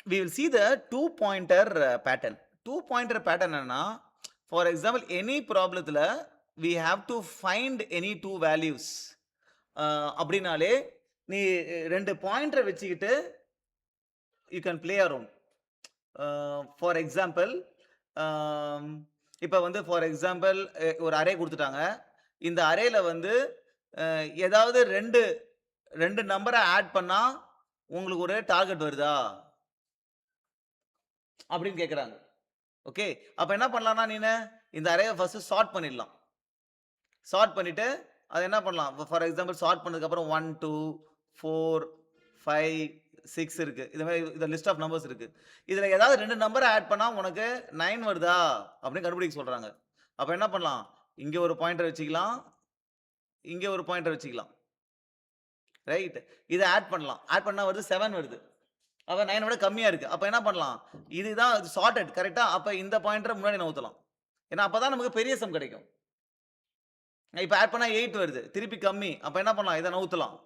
we will see the two pointer pattern. Two pointer pattern என்னன்னா, for example any ப்ராப்ளத்துல we have to find any two values. அப்படினாலே நீ 2 pointer வச்சுக்கிட்டு you can play around. For example, இப்ப வந்து for example ஒரு array குடுத்துட்டாங்க. இந்த அரேல வந்து ஏதாவது 2 நம்பர ஆட் பண்ணா உங்களுக்கு ஒரு டார்கெட் வருதா? அப்படின்னு கேட்கறாங்க. ஓகே. அப்ப என்ன பண்ணலாம்னா நீனு, இந்த அரேய ஃபர்ஸ்ட் சார்ட் பண்ணிடலாம். சார்ட் பண்ணிட்டு, அத என்ன பண்ணலாம்? ஃபார் எக்ஸாம்பிள் சார்ட் பண்ணதுக்கு அப்புறம் 1, 2, 4, 5, 6 இருக்கு. இது மாரி இந்த லிஸ்ட் ஆஃப் நம்பர்ஸ் இருக்கு. இதுல ஏதாவது 2 நம்பர ஆட் பண்ணா உனக்கு 9 வருதா? அப்படின்னு கண்டுபிடிக்க சொல்றாங்க. அப்ப என்ன பண்ணலாம்? இங்க ஒரு பாயிண்டர் வச்சுக்கலாம். இங்க ஒரு பாயிண்டர் வச்சுக்கலாம். ரைட். இத ஆட் பண்ணலாம். ஆட் பண்ணா வருது 7 வருது. அப்ப 9 விட கம்மியா இருக்கு. அப்ப என்ன பண்ணலாம்? இதுதான் சார்ட்டட் கரெக்ட்டா? அப்ப இந்த பாயிண்டர முன்னாடி நவுத்தலாம். ஏன்னா அப்பதான் நமக்கு பெரிய சம் கிடைக்கும். இப்ப ஆட் பண்ணா 8 வருது. திருப்பி கம்மி. அப்ப என்ன பண்ணலாம்? இத நவுத்தலாம்.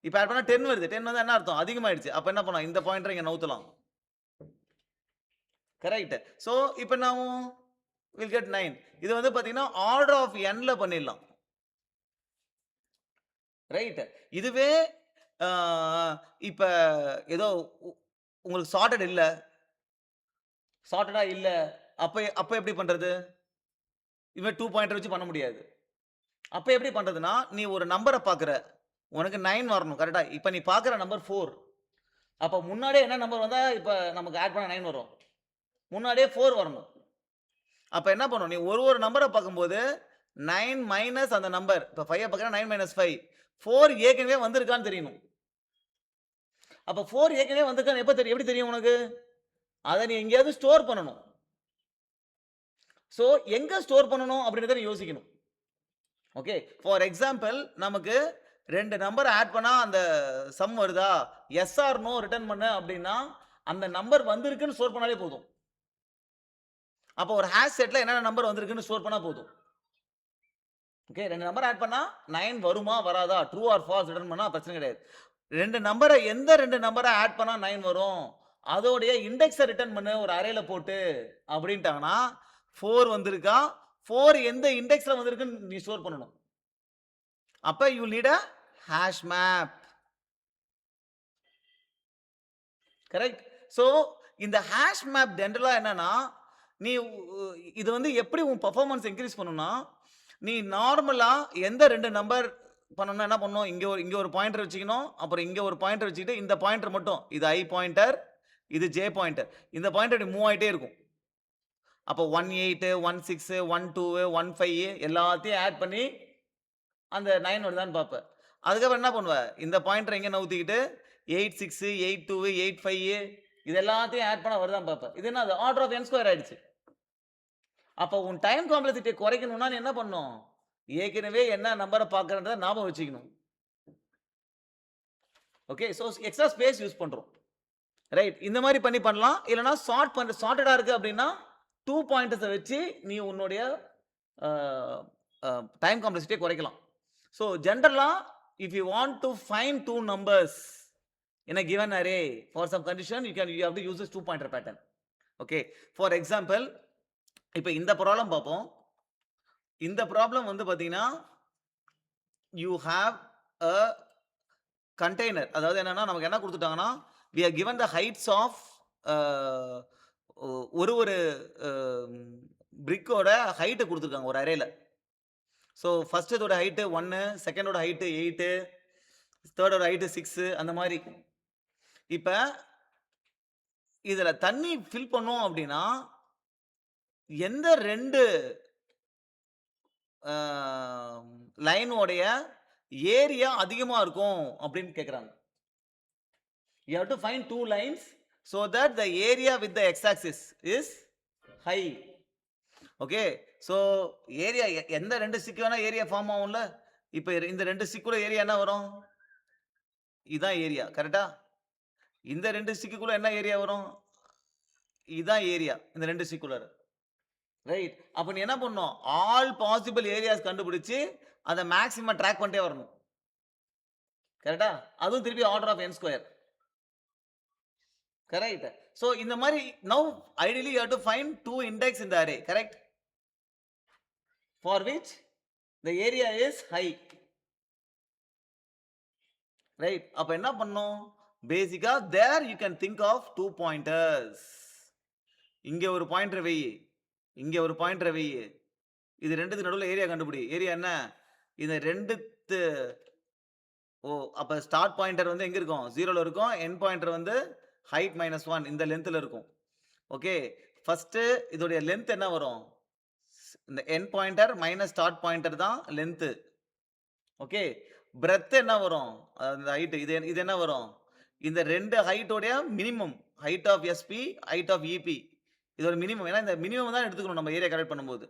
இப்ப ஆட் பண்ணா 10 வருது. 10 வந்தா என்ன அர்த்தம்? அதிகமாயிடுச்சு. அப்ப என்ன பண்ணலாம்? இந்த பாயிண்டர இங்க நவுத்தலாம். கரெக்ட். சோ இப்ப நான் வில் கெட் 9. இது வந்து பாத்தீங்கன்னா ஆர்டர் ஆஃப் n ல பண்ணிடலாம். ரைட். இதுவே ஆ இப்ப ஏதோ உங்களுக்கு சார்ட்டட் இல்ல. சார்ட்டடா இல்ல. அப்ப அப்ப எப்படி பண்றது? இவன் 2 பாயிண்டர் வச்சு பண்ண முடியாது. அப்ப எப்படி பண்றதுன்னா, நீ ஒரு நம்பர பாக்குற. உனக்கு 9 வரணும் கரெக்ட்டா? இப்ப நீ பாக்குற நம்பர் 4. அப்ப முன்னாடியே என்ன நம்பர் வந்தா இப்ப நமக்கு ஆட் பண்ணா 9 வரும். முன்னாடியே 4 வரணும். அப்ப என்ன பண்ணணும்? நீ ஒரு நம்பர பாக்கும்போது 9 மைனஸ் அந்த நம்பர். இப்ப 5 பாக்குறேன் 9 மைனஸ் 5. 4 ஏற்கனவே வந்திருக்கான்னு தெரியணும். அப்ப 4 ஏற்கனவே வந்திருக்கான்னு எப்ப தெரியும்? எப்படி தெரியும் உனக்கு? அத நீ எங்கேயாவது ஸ்டோர் பண்ணணும். சோ எங்க ஸ்டோர் பண்ணணும் அப்படின்றத நீ யோசிக்கணும். ஓகே. ஃபார் எக்ஸாம்பிள் நமக்கு 2 நம்பர் ஆட் பண்ணா அந்த சம் வருதா? எஸ் ஆர் நோ ரிட்டர்ன் பண்ணு அப்படின்னா, அந்த நம்பர் வந்திருக்குன்னு ஸ்டோர் பண்ணாலே போதும். அப்ப ஒரு ஹாஷ் செட்ல என்னென்ன நம்பர் வந்திருக்குன்னு ஸ்டோர் பண்ணா போதும். ஓகே. 2 நம்பர் ஆட் பண்ணா 9 வருமா? வராதா? ட்ரூ ஆர் ஃபால்ஸ் ரிட்டர்ன் பண்ணா பிரச்சனை கிடையாது. 2 நம்பர எந்த 2 நம்பர ஆட் பண்ணா 9 வரும்? அதோடைய இண்டெக்ஸ ரிட்டர்ன் பண்ணு ஒரு அரேல போட்டு அப்படின்ட்டாங்கன்னா, 4 வந்திருக்கா? 4 எந்த இண்டெக்ஸ்ல வந்திருக்குன்னு நீ ஸ்டோர் பண்ணணும். அப்ப you need a hash map. Correct. So இந்த ஹாஷ் மேப் ஜெனரலா என்னன்னா, நீ இது வந்து எப்படி உன் பெர்ஃபார்மன்ஸ் இன்கிரீஸ் பண்ணும்னா, நீ நார்மலா எந்த 2 நம்பர் பண்ணனும்னா என்ன பண்ணணும்? இங்க ஒரு பாயிண்டர் வச்சுக்கணும். அப்புறம் இங்க ஒரு பாயிண்டர் வச்சுக்கிட்டு இந்த பாயிண்டர் மட்டும் இது i பாயிண்டர், இது j பாயிண்டர். இந்த பாயிண்டர் இப்படி மூவ் ஆயிட்டே இருக்கும். அப்போ 18, 16, 12, 15 எல்லாத்தையும் ஆட் பண்ணி அந்த 9 வருதான்னு பார்ப்ப. அதுக்கப்புறம் என்ன பண்ணுவ? இந்த பாயிண்டர இங்க நவுத்திக்கிட்டு 86, 82, 85 இது எல்லாத்தையும் ஆட் பண்ணா வருதான்னு பார்ப்ப. இது என்னது? ஆர்டர் ஆஃப் n ஸ்கொயர் ஆயிடுச்சு. அப்ப உன் டைம் காம்ப்ளெக்சிட்டிய குறைக்கணும்னா நீ என்ன பண்ணணும்? ஏற்கனவே என்ன நம்பர பார்க்கிறன்றத ஞாபகம் வச்சுக்கணும். Okay. So extra space use பண்றோம். ரைட். இந்த மாரி பண்ணலாம். இல்லனா சார்ட்டடா இருக்கு அப்படின்னா 2 பாயிண்டர்ஸ வச்சு நீ உன்னுடைய அ அ டைம் காம்ப்ளெக்சிட்டிய குறைக்கலாம். So generally, if you want to find two numbers in a given array for some condition, you have to use this two pointer pattern. Okay. For example, இப்ப இந்த ப்ராப்ளம் பார்ப்போம். இந்த ப்ராப்ளம் வந்து பார்த்தீங்கன்னா, you have a container. அதாவது என்னன்னா, நமக்கு என்ன குடுத்துட்டாங்கன்னா, we are given the heights of ஒரு பிரிக்கோட ஹைட் குடுத்துருக்காங்க ஒரு அரேல. ஸோ ஃபர்ஸ்ட் இதோட ஹைட் 1, செகண்டோட ஹைட் 8, தேர்டோட ஹைட் 6 அந்த மாதிரி. இப்ப இதுல தண்ணி ஃபில் பண்ணோம் அப்படின்னா எந்த 2 லைனோடைய ஏரியா அதிகமா இருக்கும் அப்படின்னு கேக்குறாங்க. You have to find two lines so that the area with the x-axis is high. Okay. So area எந்த 2 ஸ்டிக் வேணா ஏரியா ஃபார்ம் ஆகும்ல. இப்ப இந்த 2 ஸ்டிக்குள்ள ஏரியா என்ன வரும்? இதான் ஏரியா கரெக்ட்டா? இந்த 2 ஸ்டிக்குள்ள என்ன ஏரியா வரும்? இதான் ஏரியா இந்த 2 ஸ்டிக்குள்ள. ரைட். அப்ப நீ என்ன பண்ணணும்? ஆல் பாசிபிள் ஏரியாஸ் கண்டுபிடிச்சு அத மேக்ஸிமம் ட்ராக் பண்ணிட்டே வரணும். கரெக்ட்டா? அதுவும் திருப்பி order of n square. correct. So இந்த மாதிரி now ideally you have to find two index in the array, correct, for which the area is high, right. அப்ப என்ன பண்ணோம், பேசிக்கா there you can think of two pointers. இங்க ஒரு pointer வை, இங்க ஒரு பாயிண்டர் வை, இது ரெண்டுத்துக்கு நடுவுல ஏரியா கண்டுபிடி. ஏரியா என்ன, இது ரெண்டுத்து, ஓ அப்ப ஸ்டார்ட் பாயிண்டர் வந்து எங்க இருக்கும், 0ல இருக்கும். எண்ட் பாயிண்டர் வந்து ஹைட் -1 இந்த லென்த்ல இருக்கும். ஓகே, ஃபர்ஸ்ட் இதோட லென்த் என்ன வரும், இந்த end pointer minus start pointer தான் லென்த். ஓகே, பிரெத் என்ன வரும், அந்த ஹைட், இது என்ன வரும், இந்த ரெண்டு ஹைட்டோட minimum, height of SP, height of EP, இதோட மினிமம். ஏன்னா இந்த மினிமம் தான் எடுத்துக்கணும் நம்ம ஏரியா கரெக்ட் பண்ணும்போது.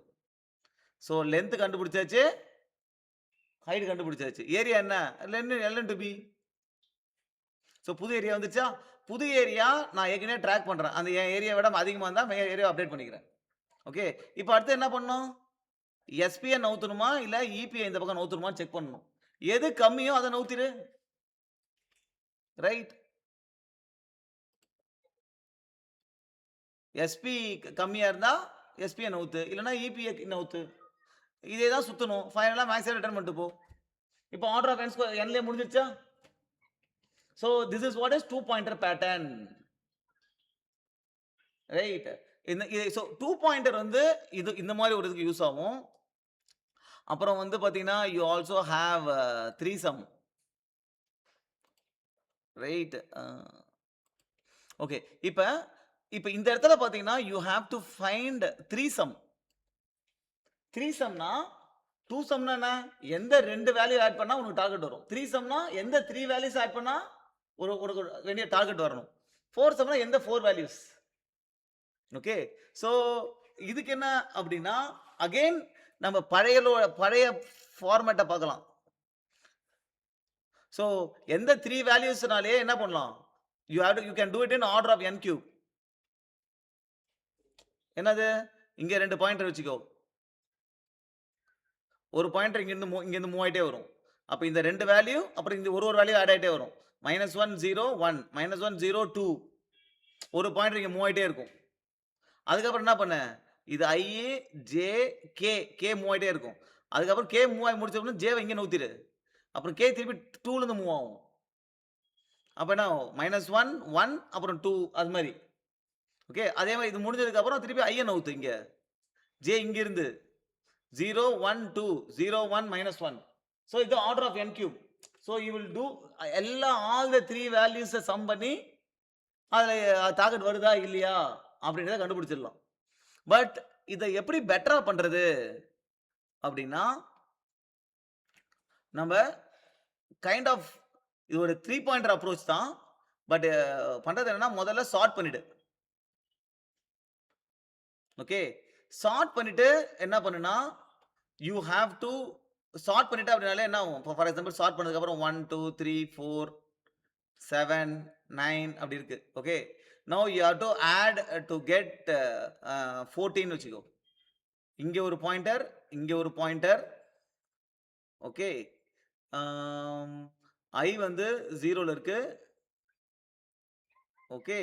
ஸோ லென்த் கண்டுபிடிச்சாச்சு, ஹைட் கண்டுபிடிச்சாச்சு. ஏரியா என்ன, எல் டு பி. ஸோ புது ஏரியா வந்துச்சா, புது ஏரியா நான் ஏற்கனவே ட்ராக் பண்றேன், அந்த என் ஏரியா விட அதிகமாக இருந்தால் ஏரியா அப்டேட் பண்ணிக்கிறேன். ஓகே, இப்போ அடுத்து என்ன பண்ணணும், எஸ்பியை நவுத்தணுமா இல்லை இபிஐ இந்த பக்கம் நவுத்தணுமா செக் பண்ணணும். எது கம்மியோ அதை நவுத்திரு, ரைட். எஸ்பி கம்மியா இருந்தா எஸ்பியை நவுத்து, இல்லைன்னா இபிஐ நவுத்து. இதே தான் சுத்தணும். ஃபைனலாக மேக்ஸில் ரிட்டர்ன் பண்ணிட்டு போ. இப்போ ஆர்டர் ஆஃப் என் ஸ்கொயர் என்லேயே முடிஞ்சிருச்சா. So this is what is two pointer pattern, right. So two pointer வந்து இது இந்த மாதிரி ஒரு இதுக்கு யூஸ் ஆகும். அப்புறம் வந்து பார்த்தீங்கன்னா you also have three sum, right. Okay, இப்போ இப்போ இந்த இடத்துல பார்த்தீங்கன்னா you have to find three sum. Three சம்னா, டூ சம்னா என்ன, எந்த ரெண்டு வேல்யூ ஆட் பண்ணா உனக்கு டார்கெட் வரும். த்ரீ சம்னா எந்த த்ரீ வேல்யூஸ் ஆட் பண்ணா ஒரு வேண்டிய டார்கெட் வரணும். ஃபோர் சம்னா எந்த ஃபோர் வேல்யூஸ். ஓகே, ஸோ இதுக்கு என்ன அப்படின்னா அகைன் நம்ம பழைய ஃபார்மேட்டை பார்க்கலாம். ஸோ எந்த த்ரீ வேல்யூஸ்னாலே என்ன பண்ணலாம், you can do it in order of n cube. என்னது, இங்க ரெண்டு பாயிண்டர் வச்சுக்கோ, ஒரு பாயிண்டர் இங்கிருந்து மூவ் ஆகிட்டே வரும். அப்போ இந்த ரெண்டு வேல்யூ, அப்புறம் இந்த ஒரு வேல்யூ ஆட் ஆகிட்டே வரும். -1 0 1 -1 0 2, ஒரு பாயிண்டர் இங்கே மூவ் ஆகிட்டே இருக்கும். அதுக்கப்புறம் என்ன பண்ண, இது ஐ ஜே கே மூவ் ஆகிட்டே இருக்கும். அதுக்கப்புறம் கே மூவ் ஆகி முடிச்சப்பறம் ஜேவை இங்கே நூத்திடு, அப்புறம் கே திருப்பி 2லேருந்து மூவ் ஆகும். அப்போ என்ன -1 1 அப்புறம் 2 அது மாதிரி. ஓகே, அதே மாதிரி இது முடிஞ்சதுக்கப்புறம் திருப்பி ஐயை நவுத்து, இங்கே ஜே இங்கிருந்து 0 1 2 0 1 -1. So இது order of n cube. So you will do all the three வேல்யூஸை சம் பண்ணி அதில் டார்கெட் வருதா இல்லையா அப்படின்றத கண்டுபிடிச்சிடலாம். பட் இதை எப்படி பெட்டரா பண்றது அப்படின்னா, நம்ம கைண்ட் ஆஃப் இது ஒரு த்ரீ பாயிண்டர் அப்ரோச் தான். பட் பண்றது என்னன்னா, முதல்ல சார்ட் பண்ணிடு. ஓகே, சார்ட் பண்ணிட்டு என்ன பண்ணுனா, யூ ஹாவ் டு சார்ட் பண்ணிட்டு அப்படினாலே என்ன ஆகும், ஃபார் எக்ஸாம்பிள் சார்ட் பண்ணதுக்கு அப்புறம் 1 2 3 4 7 9 அப்படி இருக்கு. Okay, now you have to add to get 14 வச்சுக்கோ. இங்க ஒரு பாயிண்டர், இங்க ஒரு பாயிண்டர். ஓகே, ஐ வந்து 0ல இருக்கு. ஓகே,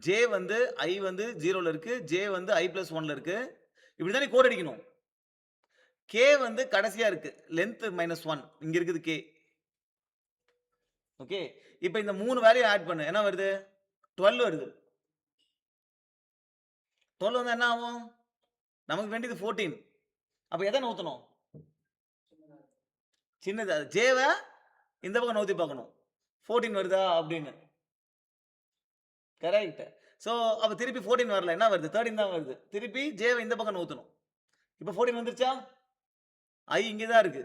ஜே வந்து ஐ வந்து 0ல இருக்கு, ஜே வந்து i+1ல இருக்கு. இப்படி தான் நீ கோட் அடிக்கணும். கே வந்து கடைசியா இருக்கு, லென்த் -1 இங்க இருக்குது கே. ஓகே, இப்போ இந்த மூணு வேல்யூ ஆட் பண்ணு, என்ன வருது, 12 வருது. 12 வந்து என்ன ஆகும், நமக்கு வேண்டியது 14. அப்ப எதை நவுத்தணும், சின்னது ஜேவை இந்த பக்கம் நவுத்தி பார்க்கணும், 14 வருதா அப்படின்னு. கரெக்ட். ஸோ அப்போ திருப்பி 14 வரல, என்ன வருது, 13 தான் வருது. திருப்பி ஜேவை இந்த பக்கம் நவுத்தணும். இப்போ 14 வந்துருச்சா, ஐ இங்கே தான் இருக்கு.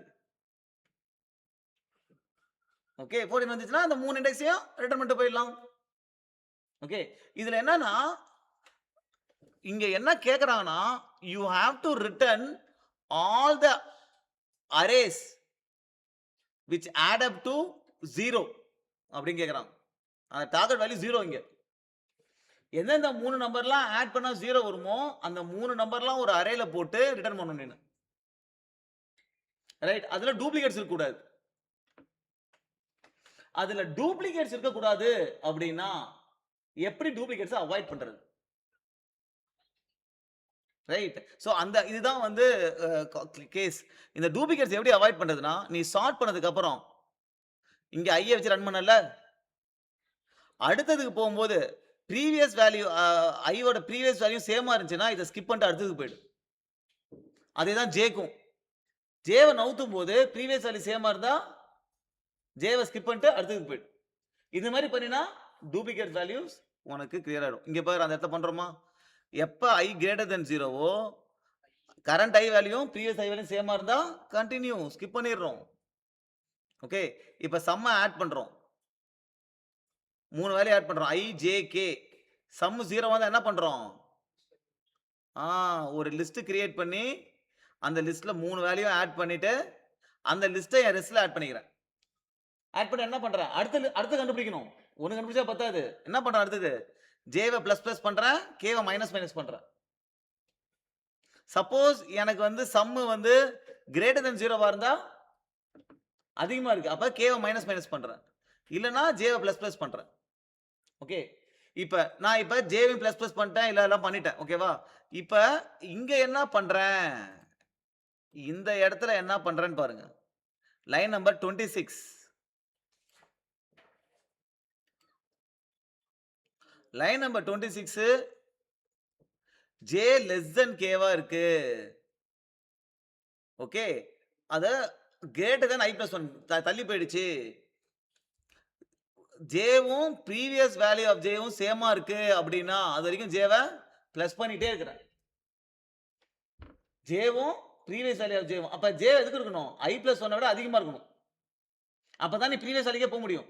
ஓகே, 14 வந்துச்சுன்னா அந்த மூணு இண்டெக்ஸையும் ரிட்டர்ன் பண்ணிட்டு போயிடலாம். ஓகே, இதுல என்னன்னா, இங்க என்ன கேக்குறாங்கன்னா, you have to return all the arrays which add up to 0 அப்படின்னு கேக்குறாங்க. அந்த டார்கெட் வேல்யூ 0. இங்க எந்தெந்த மூணு நம்பர்லாம் ஆட் பண்ணா 0 வருமோ அந்த மூணு நம்பர்லாம் ஒரு அரேல போட்டு ரிட்டர்ன் பண்ணணும் நீங்க. ரைட், அதுல டூப்ளிகேட்ஸ் இருக்க கூடாது. அதுல டூப்ளிகேட்ஸ் இருக்க கூடாது அப்படின்னா எப்படி டூப்ளிகேட்ஸை அவாய்ட் பண்றது? ரைட். ஸோ அந்த இதுதான் வந்து கேஸ். இந்த டூப்ளிகேட்ஸ் எப்படி அவாய்ட் பண்றதுன்னா, நீ சார்ட் பண்ணதுக்கு அப்புறம் இங்க ஐய வச்சு ரன் பண்ணல, அடுத்ததுக்கு போகும்போது ப்ரீவியஸ் வேல்யூ ஐயோட ப்ரீவியஸ் வேல்யூ சேமா இருந்துச்சுன்னா, இத ஸ்கிப் பண்ணிட்டு அடுத்ததுக்கு போயிடு. அதேதான் ஜேக்கும். ஜேவ நவுத்தும் போது ப்ரீவியஸ் வேல்யூ சேமா இருந்தா, ஜேவ ஸ்கிப் பண்ணிட்டு அடுத்ததுக்கு போயிடு. இது மாதிரி பண்ணினா டூப்ளிகேட் வேல்யூஸ் உனக்கு கிளியர் ஆயிடும். இங்க பாரு அந்த இடத்துல பண்றோமா? எப்ப i கிரேட்டர் தென் 0வோ கரண்ட் ஐ வேல்யூவும் ப்ரீவியஸ் ஐ வேல்யூ சேமா இருந்தா கண்டினியூ ஸ்கிப் பண்ணிடுறோம். ஓகே. இப்ப சம்ம ஆட் பண்றோம். 3 வேல்யூ ஆட் பண்றோம். i, j, k. சம் 0 வந்தா என்ன பண்றோம்? ஒரு லிஸ்ட் கிரியேட் பண்ணி அந்த லிஸ்ட்ல 3 வேல்யூ ஆட் பண்ணிட்டு அந்த லிஸ்ட்டை என் லிஸ்ட்ல ஆட் பண்ணிக்கிறேன். ஆட் பண்ணி என்ன பண்றேன்? அடுத்து கண்டுபிடிக்கணும். ஒன்னு கண்டுபிடிச்சா பத்தாது. என்ன பண்றேன் அடுத்தது? ஜேவை பிளஸ் பிளஸ் பண்றேன், கேவை மைனஸ் மைனஸ் பண்றேன். சப்போஸ் எனக்கு வந்து சம்மு வந்து கிரேட்டர் தென் 0வா இருந்தா அதிகமா இருக்கு. அப்ப கேவை மைனஸ் மைனஸ் பண்றேன். இல்லனா ஜேவை பிளஸ் பிளஸ் பண்றேன். ஓகே. நான் இப்ப ஜேவையும் பிளஸ் பிளஸ் பண்ணிட்டேன், இல்ல எல்லாம் பண்ணிட்டேன். ஓகேவா? இப்ப இங்க என்ன பண்றேன்? இந்த இடத்துல என்ன பண்றேன்னு பாருங்க. Line number 26. Line number 26 j less then கேவா இருக்கு. ஓகே. அத கிரேட்டர் தென் i பிளஸ் 1 தள்ளி போயிடுச்சு. ஜேவும் ப்ரீவியஸ் வேல்யூ ஆஃப் ஜேவும் சேமா இருக்கு அப்படின்னா அது வரைக்கும் ஜேவை பிளஸ் பண்ணிட்டே இருக்கிறேன். ஜேவும் ப்ரீவியஸ் வேல்யூ ஆஃப் ஜேவும். அப்ப ஜே எதுக்கு இருக்கணும்? i பிளஸ் 1 விட அதிகமா இருக்கணும். அப்பதான் நீ ப்ரீவியஸ் வேல்யூக்கே போக முடியும்.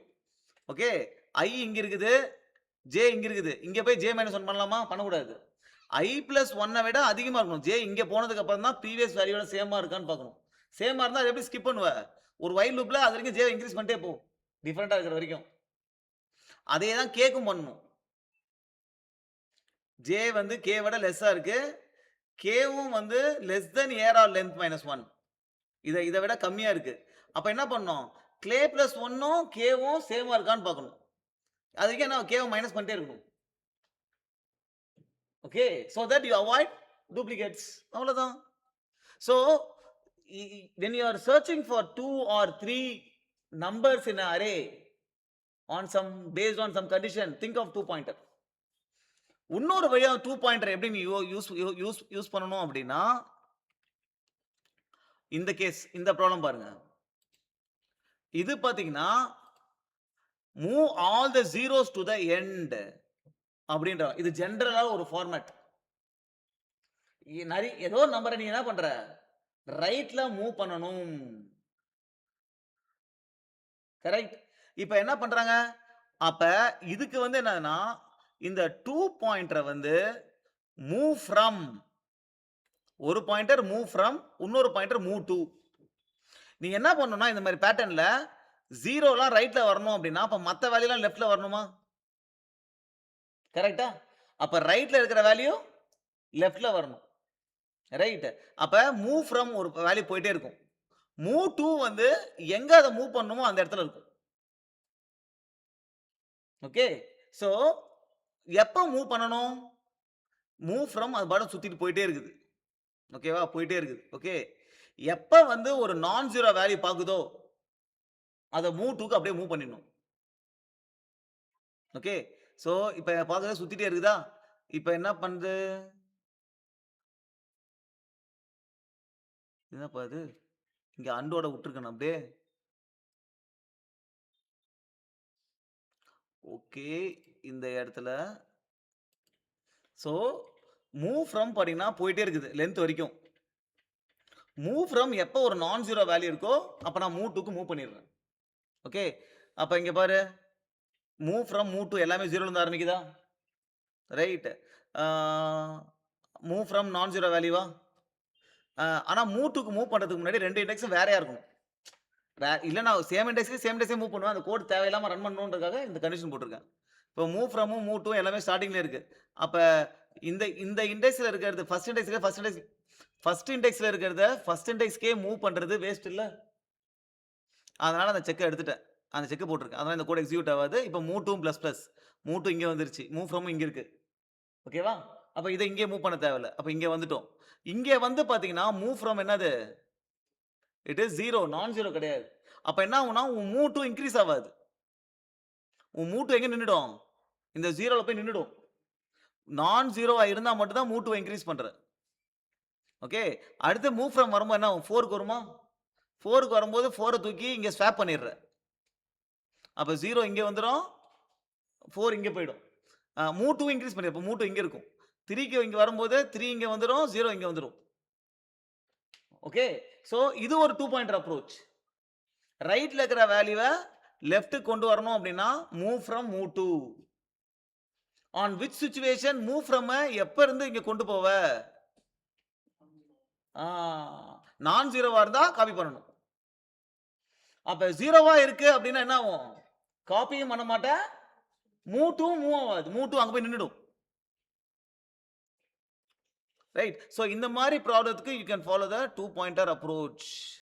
ஓகே. i இங்க இருக்குது, j இங்க இருக்குது. இங்க போய் j மைனஸ் 1 பண்ணலாமா? பண்ணக்கூடாது. i பிளஸ் 1 விட அதிகமா இருக்கணும். j இங்க போனதுக்கு அப்புறம் தான் ப்ரீவியஸ் வேல்யூவோட சேமா இருக்கான்னு பார்க்கணும். சேமா இருந்தா அது எப்படி ஸ்கிப் பண்ணுவ? ஒரு வைல் லூப்ல அது வரைக்கும் j இன்க்ரீஸ் பண்ணிட்டே போ. டிஃபரெண்டா இருக்கிற வரைக்கும். அதே தான் கேக்கும் பண்ணணும். j வந்து k விட லெஸ்ஸா இருக்கு. கேவும் வந்து லெஸ் தென் ஏர் ஆர் லென்த் மைனஸ் 1. இதை விட கம்மியா இருக்கு. அப்ப என்ன பண்ணணும்? கிளே பிளஸ் 1ம் கேவும் சேமா இருக்கான்னு பார்க்கணும். அதுக்கு என்ன கேவை மைனஸ் பண்ணிட்டே இருக்கணும். Okay. so that you avoid duplicates. அவ்வளவுதான். so when you are searching for 2 or 3 numbers in an array based on some condition, think of 2 pointer. இன்னொரு வழியா 2 pointer எப்படி நீ யூஸ் பண்ணணும் அப்படின்னா இந்த கேஸ் இந்த ப்ராப்ளம் பாருங்க. இது பாத்தீங்கன்னா move all the zeros to the end அப்படின்ற இது ஜெனரலா ஒரு ஃபார்மேட். ஏதோ நம்பரை நீ என்ன பண்ற? ரைட்ல மூவ் பண்ணணும். கரெக்ட். இப்ப என்ன பண்றாங்க? அப்ப இதுக்கு வந்து என்னன்னா இந்த 2 பாயிண்டரை வந்து மூவ் ஃப்ரம் ஒரு பாயிண்டர் மூவ் ஃப்ரம் இன்னொரு பாயிண்டர் மூவ் டு. நீ என்ன பண்ணணும்னா இந்த மாதிரி பேட்டர்ன்ல 0லாம் ரைட்ல வரணும் அப்படின்னா அப்ப மத்த வேல்யூலாம் லெஃப்ட்ல வரணுமா? கரெக்ட்டா? அப்ப ரைட்ல இருக்கிற வேல்யூ லெஃப்ட்ல வரணும். ரைட். அப்ப மூவ் ஃப்ரம் ஒரு வேல்யூ போயிட்டே இருக்கும். மூவ் டு வந்து எங்க அதை மூவ் பண்ணணுமோ அந்த இடத்துல இருக்கும். ஓகே. சோ எப்ப மூவ் பண்ணணும்? மூவ் ஃப்ரம் அது பாட்டு சுத்திட்டு போயிட்டே இருக்குது. ஓகேவா? போயிட்டே இருக்குது. ஓகே. எப்ப வந்து ஒரு நான் ஜீரோ வேல்யூ பாக்குதோ அதை மூவ் டுக்கு அப்படியே மூவ் பண்ணிடணும். ஓகே. சோ இப்ப பாக்குறது சுத்திட்டே இருக்குதா? இப்ப என்ன பண்ணுது? என்னப்பா இது? இங்க அண்டோட விட்டுருக்கணும் அப்படியே. ஓகே. இந்த இடத்துல சோ மூவ் ஃப்ரம் பாத்தீங்கன்னா போயிட்டே இருக்குது லென்த் வரைக்கும். மூவ் ஃப்ரம் எப்போ ஒரு நான் ஜீரோ வேல்யூ இருக்கோ அப்ப நான் மூவ் டுக்கு மூவ் பண்ணிடுறேன். ஓகே. அப்ப இங்க பாரு மூவ் ஃப்ரம் மூவ் டு எல்லாமே ஜீரோல இருந்து ஆரம்பிக்குதா? ரைட். மூவ் ஃப்ரம் நான் ஜீரோ வேல்யூவா? ஆனா மூவ் டுக்கு மூவ் பண்றதுக்கு முன்னாடி 2 இண்டெக்ஸும் வேறையா இருக்கணும். இல்ல நான் சேம் இண்டெக்ஸ்லயே மூவ் பண்ணுவேன். அந்த கோட் தேவையில்லாம ரன் பண்ணணும்ன்றதுக்காக இந்த கண்டிஷன் போட்டிருக்கேன். இப்போ மூவ் ஃப்ரமும் மூவ் டு எல்லாமே ஸ்டார்டிங்ல இருக்கு. அப்ப இந்த இண்டெக்ஸ்ல இருக்கிறது ஃபர்ஸ்ட் இண்டெக்ஸ்ல இருக்கிறத ஃபர்ஸ்ட் இண்டெக்ஸ்க்கே மூவ் பண்றது வேஸ்ட் இல்ல. அதனால அந்த செக் எடுத்துட்டேன். அந்த செக் போட்டுருக்கேன். அதனால இந்த கோட் எக்ஸிக்யூட் ஆவாது. இப்ப move to plus plus. Move to இங்க வந்துருச்சு. மூவ் ஃப்ரம் இங்க இருக்கு. ஓகேவா? அப்ப இத இங்கே மூவ் பண்ண தேவையில்ல. அப்ப இங்க வந்துட்டோம். இங்க வந்து பாத்தீங்கன்னா, மூவ் ஃப்ரம் என்னது? இட் இஸ் 0 நான் 0 கிடையாது. அப்ப என்ன ஆகும்னா, உன் மூவ் டூ இன்கிரீஸ் ஆவாது. உன் மூவ் டூ எங்க நின்னுடும்? இந்த 0ல போய் நின்னுடும். நான் 0வா இருந்தா மட்டும் தான் மூவ் டூவ இன்கிரீஸ் பண்ற. ஓகே. அடுத்து மூவ் ஃப்ரம் வரும்போது என்ன ஆகும்? 4க்கு வருமா? 4க்கு வரும்போது 4 தூக்கி இங்க ஸ்வாப் பண்ணிடுற. அப்ப 0 இங்க வந்துரும். 4 இங்க போயிடும். மூவ் 2 இன்கிரீஸ் பண்ணிரு. அப்ப மூவ் 2 இங்க இருக்கும். 3க்கு இங்க வரும்போது 3 இங்க வந்துரும். 0 இங்க வந்துரும். ஓகே. சோ இது ஒரு 2 பாயிண்டர் அப்ரோச். ரைட்ல இருக்கிற வேல்யூவ லெஃப்ட்க்கு கொண்டு வரணும் அப்படின்னா move from move to. On which situation move from எப்ப இருந்து இங்க கொண்டு போவ? நான் 0வா இருந்தா காப்பி பண்ணணும். அப்ப 0வா இருக்கு அப்படின்னா என்ன ஆகும்? காப்பியும் பண்ண மாட்டேன். மூவ் டூ மூவ் ஆகாது. மூவ் டூ அங்க போய் நின்னுடும். ரைட். சோ இந்த மாரி ப்ராப்ளத்துக்கு you can follow the 2 pointer approach.